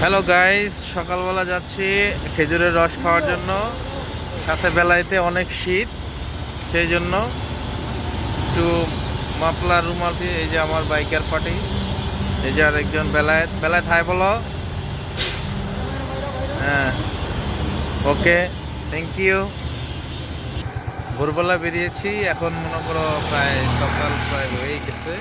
Hello guys, সকালবেলা যাচ্ছি খেজুরের রস খাওয়ার জন্য। সাথে বেলাইতে অনেক শীত, সেই জন্য একটু মাফলার রুমাল দিয়ে। এই যে আমার বাইকার পার্টি, এই যে আরেকজন বেলায়েত। বেলায়েত হাই বলো। হ্যাঁ, ওকে, থ্যাংক ইউ। ভোরবেলা বেরিয়েছি, এখন মনে করো প্রায় সকাল প্রায় হয়েই গেছে।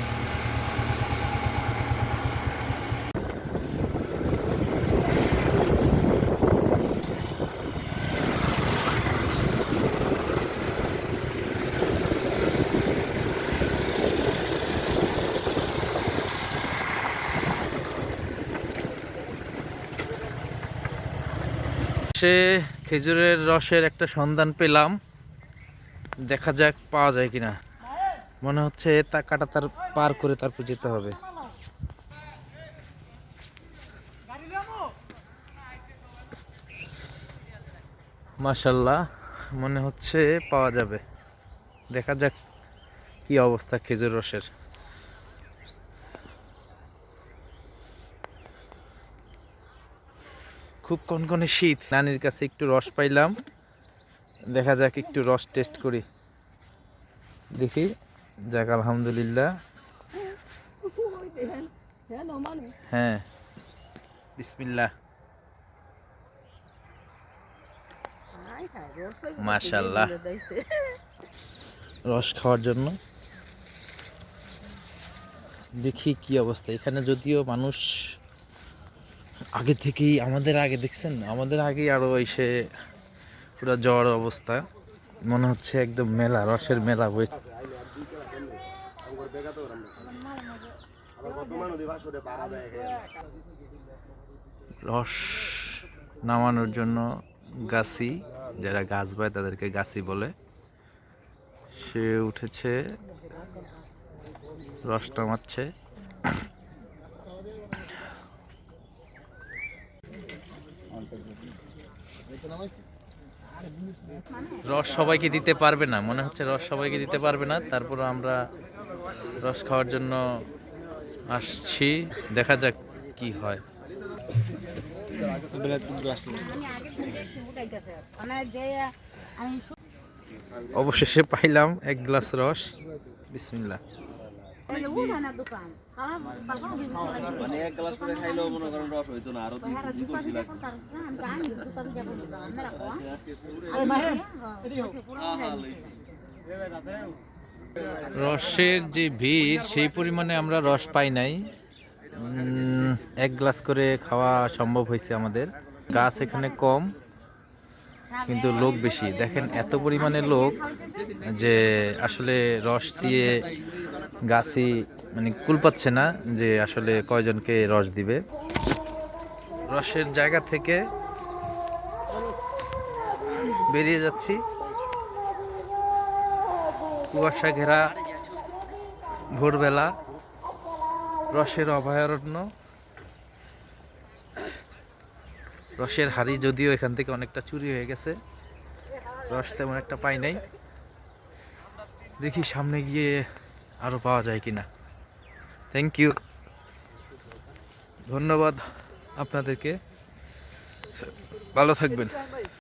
সে খেজুরের রসের একটা সন্ধান পেলাম, দেখা যাক পাওয়া যায় কিনা। মনে হচ্ছে তা কাটা তার পার করে তারপর যেতে হবে। মাশাল্লাহ, মনে হচ্ছে পাওয়া যাবে। দেখা যাক কি অবস্থা খেজুর রসের। খুব কনকনে শীত, নানির কাছে একটু রস পাইলাম। দেখা যাক একটু রস টেস্ট করি, দেখি। যাক, আলহামদুলিল্লাহ। হ্যাঁ, বিসমিল্লাহ। মাশাল্লাহ, রস খাওয়ার জন্য দেখি কি অবস্থা। এখানে যদিও মানুষ আগে থেকেই, আমাদের আগে দেখছেন, আমাদের আগেই আরো এসে পুরো জ্বর অবস্থা। মনে হচ্ছে একদম মেলা, রসের মেলা বসে। রস নামানোর জন্য গাছি, যারা গাছ বায় তাদেরকে গাছি বলে, সে উঠেছে, রস নামাচ্ছে। রস সবাইকে দিতে পারবে না, মনে হচ্ছে রস সবাইকে দিতে পারবে না। তারপর আমরা রস খাওয়ার জন্য আসছি, দেখা যাক কি হয়। অবশেষে পাইলাম এক গ্লাস রস। বিসমিল্লাহ। মানে এক গ্লাস করে খাইলেও মনে করেন রস হইতো না, আরো দুই কলসি লাগতো। রসের যে ভিড়, সেই পরিমাণে আমরা রস পাই নাই। এক গ্লাস করে খাওয়া সম্ভব হয়েছে আমাদের। গাছ এখানে কম, কিন্তু লোক বেশি। দেখেন এত পরিমাণে লোক যে আসলে রস দিয়ে গাছই মানে কুল পাচ্ছে না যে আসলে কয়জনকে রস দিবে। রসের জায়গা থেকে বেরিয়ে যাচ্ছি, কুয়াশা ঘেরা ভোরবেলা, রসের অভয়ারণ্য। রসের হাড়ি যদিও এখান থেকে অনেকটা চুরি হয়ে গেছে, রস তেমন একটা পাই নাই। দেখি সামনে গিয়ে আরো পাওয়া যায় কিনা। থ্যাংক ইউ, ধন্যবাদ আপনাদেরকে, ভালো থাকবেন।